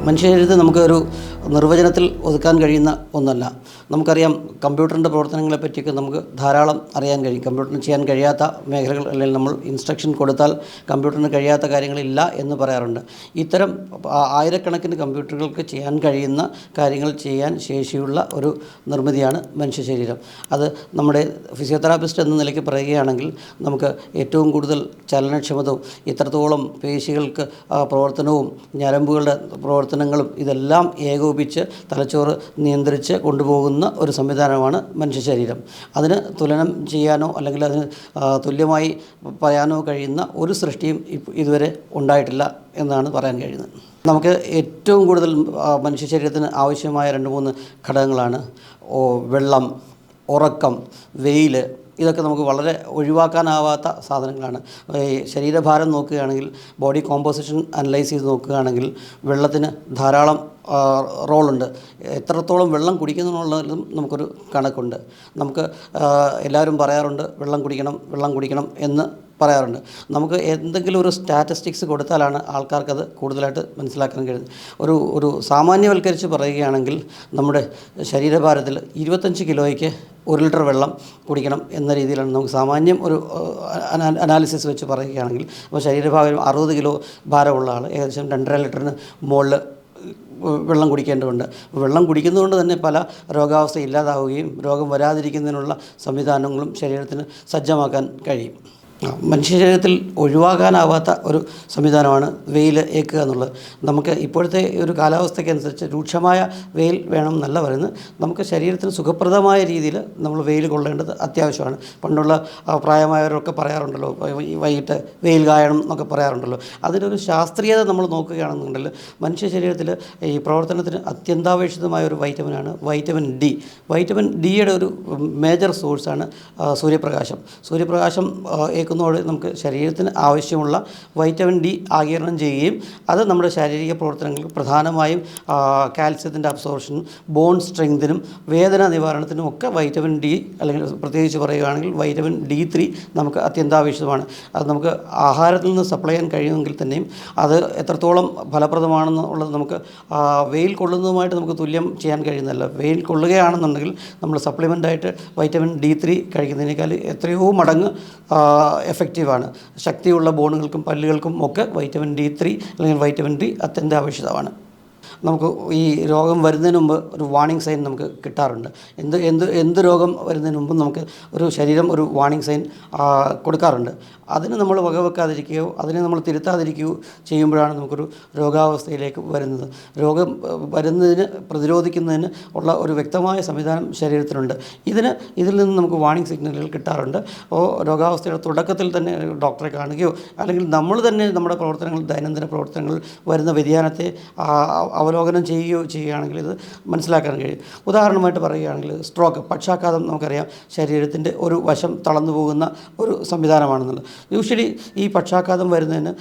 മനുഷ്യശരീരത്തെ നമുക്കൊരു നിർവചനത്തിൽ ഒതുക്കാൻ കഴിയുന്ന ഒന്നല്ല. നമുക്കറിയാം കമ്പ്യൂട്ടറിൻ്റെ പ്രവർത്തനങ്ങളെ പറ്റിയൊക്കെ നമുക്ക് ധാരാളം അറിയാൻ കഴിയും. കമ്പ്യൂട്ടറിന് ചെയ്യാൻ കഴിയാത്ത മേഖലകൾ അല്ലെങ്കിൽ നമ്മൾ ഇൻസ്ട്രക്ഷൻ കൊടുത്താൽ കമ്പ്യൂട്ടറിന് കഴിയാത്ത കാര്യങ്ങളില്ല എന്ന് പറയാറുണ്ട്. ഇത്തരം ആയിരക്കണക്കിന് കമ്പ്യൂട്ടറുകൾക്ക് ചെയ്യാൻ കഴിയുന്ന കാര്യങ്ങൾ ചെയ്യാൻ ശേഷിയുള്ള ഒരു നിർമ്മിതിയാണ് മനുഷ്യ ശരീരം. അത് നമ്മുടെ ഫിസിയോതെറാപ്പിസ്റ്റ് എന്ന നിലയ്ക്ക് പറയുകയാണെങ്കിൽ നമുക്ക് ഏറ്റവും കൂടുതൽ ചലനക്ഷമതവും ഇത്രത്തോളം പേശികൾക്ക് പ്രവർത്തനവും ഞരമ്പുകളുടെ പ്രവർത്തനങ്ങളും ഇതെല്ലാം ഏകോപിപ്പിച്ച് തലച്ചോറ് നിയന്ത്രിച്ച് കൊണ്ടുപോകുന്ന ഒരു സംവിധാനമാണ് മനുഷ്യ ശരീരം. അതിന് തുലനം ചെയ്യാനോ അല്ലെങ്കിൽ അതിന് തുല്യമായി പറയാനോ കഴിയുന്ന ഒരു സൃഷ്ടിയും ഇതുവരെ ഉണ്ടായിട്ടില്ല എന്നാണ് പറയാൻ കഴിയുന്നത്. നമുക്ക് ഏറ്റവും കൂടുതൽ മനുഷ്യ ശരീരത്തിന് ആവശ്യമായ 2-3 ഘടകങ്ങളാണ് വെള്ളം, ഉറക്കം, വെയിൽ. ഇതൊക്കെ നമുക്ക് വളരെ ഒഴിവാക്കാനാവാത്ത സാധനങ്ങളാണ്. ഈ ശരീരഭാരം നോക്കുകയാണെങ്കിൽ, ബോഡി കോമ്പോസിഷൻ അനലൈസ് ചെയ്ത് നോക്കുകയാണെങ്കിൽ വെള്ളത്തിന് ധാരാളം റോളുണ്ട്. എത്രത്തോളം വെള്ളം കുടിക്കുന്നുള്ളതിലും നമുക്കൊരു കണക്കുണ്ട്. നമുക്ക് എല്ലാവരും പറയാറുണ്ട് വെള്ളം കുടിക്കണം എന്ന് പറയാറുണ്ട്. നമുക്ക് എന്തെങ്കിലും ഒരു സ്റ്റാറ്റിസ്റ്റിക്സ് കൊടുത്താലാണ് ആൾക്കാർക്കത് കൂടുതലായിട്ട് മനസ്സിലാക്കാൻ കഴിയുന്നത്. ഒരു സാമാന്യവൽക്കരിച്ച് പറയുകയാണെങ്കിൽ നമ്മുടെ ശരീരഭാരത്തിൽ 25 കിലോയ്ക്ക് 1 ലിറ്റർ വെള്ളം കുടിക്കണം എന്ന രീതിയിലാണ് നമുക്ക് സാമാന്യം ഒരു അനാലിസിസ് വെച്ച് പറയുകയാണെങ്കിൽ. അപ്പോൾ ശരീരഭാരം 60 കിലോ ഭാരമുള്ള ആൾ ഏകദേശം 2.5 ലിറ്ററിന് മുകളിൽ വെള്ളം കുടിക്കേണ്ടതുണ്ട്. വെള്ളം കുടിക്കുന്നതുകൊണ്ട് തന്നെ പല രോഗാവസ്ഥ ഇല്ലാതാവുകയും രോഗം വരാതിരിക്കുന്നതിനുള്ള സംവിധാനങ്ങളും ശരീരത്തിന് സജ്ജമാക്കാൻ കഴിയും. മനുഷ്യ ശരീരത്തിൽ ഒഴിവാക്കാനാവാത്ത ഒരു സംവിധാനമാണ് വെയിൽ ഏൽക്കുക എന്നുള്ളത്. നമുക്ക് ഇപ്പോഴത്തെ ഒരു കാലാവസ്ഥയ്ക്കനുസരിച്ച് രൂക്ഷമായ വെയിൽ വേണം എന്നല്ല പറയുന്നത്. നമുക്ക് ശരീരത്തിന് സുഖപ്രദമായ രീതിയിൽ നമ്മൾ വെയിൽ കൊള്ളേണ്ടത് അത്യാവശ്യമാണ്. പണ്ടുള്ള പ്രായമായവരൊക്കെ പറയാറുണ്ടല്ലോ വൈകിട്ട് വെയിൽ കായണം എന്നൊക്കെ പറയാറുണ്ടല്ലോ. അതിനൊരു ശാസ്ത്രീയത നമ്മൾ നോക്കുകയാണെന്നുണ്ടെങ്കിൽ മനുഷ്യ ശരീരത്തിൽ ഈ പ്രവർത്തനത്തിന് അത്യന്താപേക്ഷിതമായ ഒരു വൈറ്റമിനാണ് വൈറ്റമിൻ ഡി. വൈറ്റമിൻ ഡിയുടെ ഒരു മേജർ സോഴ്സാണ് സൂര്യപ്രകാശം. സൂര്യപ്രകാശം ഏൽക്കുന്നതോടെ നമുക്ക് ശരീരത്തിന് ആവശ്യമുള്ള വൈറ്റമിൻ ഡി ആഗിരണം ചെയ്യുകയും അത് നമ്മുടെ ശാരീരിക പ്രവർത്തനങ്ങൾക്ക് പ്രധാനമായും കാൽസ്യത്തിൻ്റെ അബ്സോർപ്ഷനും ബോൺ സ്ട്രെങ്തിനും വേദന നിവാരണത്തിനും ഒക്കെ വൈറ്റമിൻ ഡി, അല്ലെങ്കിൽ പ്രത്യേകിച്ച് പറയുകയാണെങ്കിൽ വൈറ്റമിൻ D3 നമുക്ക് അത്യന്താപേക്ഷിതമാണ്. അത് നമുക്ക് ആഹാരത്തിൽ നിന്ന് സപ്ലൈ ചെയ്യാൻ കഴിയുമെങ്കിൽ തന്നെയും അത് എത്രത്തോളം ഫലപ്രദമാണെന്നുള്ളത് നമുക്ക് വെയിൽ കൊള്ളുന്നതുമായിട്ട് നമുക്ക് തുല്യം ചെയ്യാൻ കഴിയുന്നതല്ല. വെയിൽ കൊള്ളുകയാണെന്നുണ്ടെങ്കിൽ നമ്മൾ സപ്ലിമെൻ്റായിട്ട് വൈറ്റമിൻ D3 കഴിക്കുന്നതിനേക്കാൾ എത്രയോ മടങ്ങ് എഫക്റ്റീവാണ്. ശക്തിയുള്ള ബോണുകൾക്കും പല്ലുകൾക്കും ഒക്കെ വൈറ്റമിൻ D3 അല്ലെങ്കിൽ വൈറ്റമിൻ ഡി അത്യന്താപേക്ഷിതമാണ്. നമുക്ക് ഈ രോഗം വരുന്നതിന് മുമ്പ് ഒരു വാർണിംഗ് സൈൻ നമുക്ക് കിട്ടാറുണ്ട്. എന്ത് രോഗം വരുന്നതിന് മുമ്പ് നമുക്ക് ശരീരം ഒരു വാർണിംഗ് സൈൻ കൊടുക്കാറുണ്ട്. അതിന് നമ്മൾ വകവെക്കാതിരിക്കുകയോ അതിനെ നമ്മൾ തിരുത്താതിരിക്കുകയോ ചെയ്യുമ്പോഴാണ് നമുക്കൊരു രോഗാവസ്ഥയിലേക്ക് വരുന്നത്. രോഗം വരുന്നതിന് പ്രതിരോധിക്കുന്നതിന് ഉള്ള ഒരു വ്യക്തമായ സംവിധാനം ശരീരത്തിനുണ്ട്. ഇതിൽ നിന്ന് നമുക്ക് വാർണിംഗ് സിഗ്നലുകൾ കിട്ടാറുണ്ട്. അപ്പോൾ രോഗാവസ്ഥയുടെ തുടക്കത്തിൽ തന്നെ ഡോക്ടറെ കാണുകയോ അല്ലെങ്കിൽ നമ്മൾ തന്നെ നമ്മുടെ ദൈനംദിന പ്രവർത്തനങ്ങളിൽ വരുന്ന വ്യതിയാനത്തെ അവലോകനം ചെയ്യുകയാണെങ്കിൽ ഇത് മനസ്സിലാക്കാൻ കഴിയും. ഉദാഹരണമായിട്ട് പറയുകയാണെങ്കിൽ സ്ട്രോക്ക്, പക്ഷാഘാതം നമുക്കറിയാം ശരീരത്തിൻ്റെ ഒരു വശം തളർന്നു പോകുന്ന ഒരു സംവിധാനമാണെന്നുള്ളത്. യൂഷ്വലി ഈ പക്ഷാഘാതം വരുന്നതിന്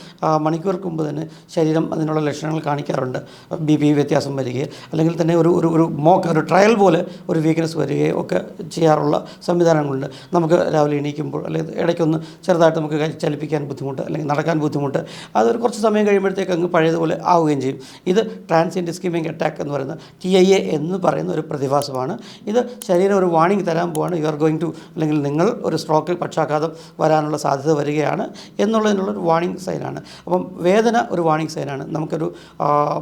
മണിക്കൂർക്ക് മുമ്പ് തന്നെ ശരീരം അതിനുള്ള ലക്ഷണങ്ങൾ കാണിക്കാറുണ്ട്. BP വ്യത്യാസം വരികയോ അല്ലെങ്കിൽ തന്നെ ഒരു ട്രയൽ പോലെ ഒരു വീക്ക്നെസ് വരികയോ ഒക്കെ ചെയ്യാറുള്ള സംവിധാനങ്ങളുണ്ട്. നമുക്ക് രാവിലെ എണീക്കുമ്പോൾ അല്ലെങ്കിൽ ഇടയ്ക്കൊന്ന് ചെറുതായിട്ട് നമുക്ക് ചലിപ്പിക്കാൻ ബുദ്ധിമുട്ട് അല്ലെങ്കിൽ നടക്കാൻ ബുദ്ധിമുട്ട്, അതൊരു കുറച്ച് സമയം കഴിയുമ്പോഴത്തേക്ക് അങ്ങ് പഴയതുപോലെ ആവുകയും ചെയ്യും. ഇത് ട്രാൻസിയൻറ്റ് ഇസ്കീമിക് അറ്റാക്ക് എന്ന് പറയുന്ന TIA എന്ന് പറയുന്ന ഒരു പ്രതിഭാസമാണ്. ഇത് ശരീരം ഒരു വാർണിംഗ് തരാൻ പോവാണ്, യു ആർ ഗോയിങ് ടു, അല്ലെങ്കിൽ നിങ്ങൾ ഒരു സ്ട്രോക്ക് പക്ഷാഘാതം വരാനുള്ള സാധ്യത വരികയാണ് എന്നുള്ളതിനുള്ളൊരു വാർണിംഗ് സൈനാണ്. അപ്പം വേദന ഒരു വാർണിംഗ് സൈനാണ്. നമുക്കൊരു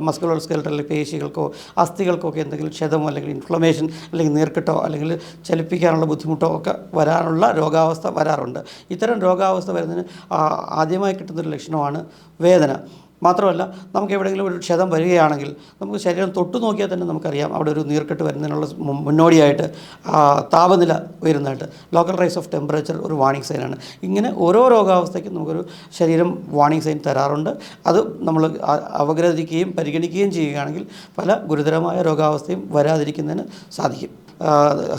മസ്കുലർ സ്കെലറ്റൽ പേശികൾക്കോ അസ്ഥികൾക്കോ ഒക്കെ എന്തെങ്കിലും ക്ഷതമോ അല്ലെങ്കിൽ ഇൻഫ്ലമേഷൻ അല്ലെങ്കിൽ നീർക്കെട്ടോ അല്ലെങ്കിൽ ചലിപ്പിക്കാനുള്ള ബുദ്ധിമുട്ടോ ഒക്കെ വരാനുള്ള രോഗാവസ്ഥ വരാറുണ്ട്. ഇത്തരം രോഗാവസ്ഥ വരുന്നതിന് ആദ്യമായി കിട്ടുന്നൊരു ലക്ഷണമാണ് വേദന. മാത്രമല്ല നമുക്ക് എവിടെയെങ്കിലും ഒരു ക്ഷതം വരികയാണെങ്കിൽ നമുക്ക് ശരീരം തൊട്ടു നോക്കിയാൽ തന്നെ നമുക്കറിയാം അവിടെ ഒരു നീർക്കെട്ട് വരുന്നതിനുള്ള മുന്നോടിയായിട്ട് താപനില ഉയരുന്നതായിട്ട്. ലോക്കൽ റൈസ് ഓഫ് ടെമ്പറേച്ചർ ഒരു വാർണിംഗ് സൈനാണ്. ഇങ്ങനെ ഓരോ രോഗാവസ്ഥയ്ക്കും നമുക്കൊരു ശരീരം വാർണിംഗ് സൈൻ തരാറുണ്ട്. അത് നമ്മൾ അവഗ്രഹിക്കുകയും പരിഗണിക്കുകയും ചെയ്യുകയാണെങ്കിൽ പല ഗുരുതരമായ രോഗാവസ്ഥയും വരാതിരിക്കുന്നതിന് സാധിക്കും.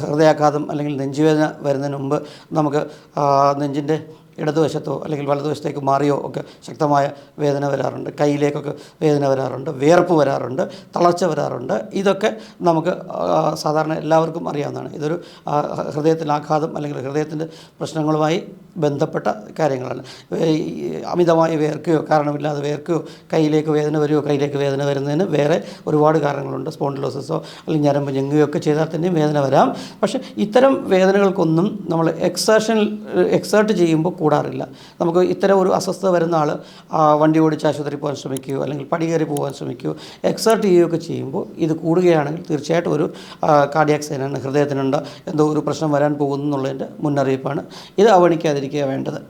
ഹൃദയാഘാതം അല്ലെങ്കിൽ നെഞ്ചുവേദന വരുന്നതിന് മുമ്പ് നമുക്ക് നെഞ്ചിൻ്റെ ഇടതുവശത്തോ അല്ലെങ്കിൽ വലതുവശത്തേക്ക് മാറിയോ ഒക്കെ ശക്തമായ വേദന വരാറുണ്ട്. കയ്യിലേക്കൊക്കെ വേദന വരാറുണ്ട്, വിയർപ്പ് വരാറുണ്ട്, തളർച്ച വരാറുണ്ട്. ഇതൊക്കെ നമുക്ക് സാധാരണ എല്ലാവർക്കും അറിയാവുന്നതാണ്. ഇതൊരു ഹൃദയത്തിൽ ആഘാതം അല്ലെങ്കിൽ ഹൃദയത്തിൻ്റെ പ്രശ്നങ്ങളുമായി ബന്ധപ്പെട്ട കാര്യങ്ങളാണ്. അമിതമായി വേർക്കുകയോ കാരണമില്ലാതെ വേർക്കുകയോ കയ്യിലേക്ക് വേദന വരികയോ കയ്യിലേക്ക് വേദന വരുന്നതിന് വേറെ ഒരുപാട് കാരണങ്ങളുണ്ട്. സ്പോണ്ടിലോസിസോ അല്ലെങ്കിൽ ഞരമ്പ് ഞെങ്ങുകയോ ഒക്കെ ചെയ്താൽ തന്നെയും വേദന വരാം. പക്ഷേ ഇത്തരം വേദനകൾക്കൊന്നും നമ്മൾ എക്സേർട്ട് ചെയ്യുമ്പോൾ കൂടാറില്ല. നമുക്ക് ഇത്തരം ഒരു അസ്വസ്ഥത വരുന്ന ആൾ വണ്ടി ഓടിച്ച് ആശുപത്രി പോകാൻ ശ്രമിക്കുകയോ അല്ലെങ്കിൽ പടി കയറി പോകാൻ ശ്രമിക്കുകയോ എക്സേർട്ട് ചെയ്യുകയൊക്കെ ചെയ്യുമ്പോൾ ഇത് കൂടുകയാണെങ്കിൽ തീർച്ചയായിട്ടും ഒരു കാർഡിയാക് സൈനാണ്, ഹൃദയത്തിനുണ്ട് എന്തോ ഒരു പ്രശ്നം വരാൻ പോകുന്നു എന്നുള്ളതിൻ്റെ മുന്നറിയിപ്പാണ്. ഇത് അവഗണിക്കാതിരിക്കുക വേണ്ടത്.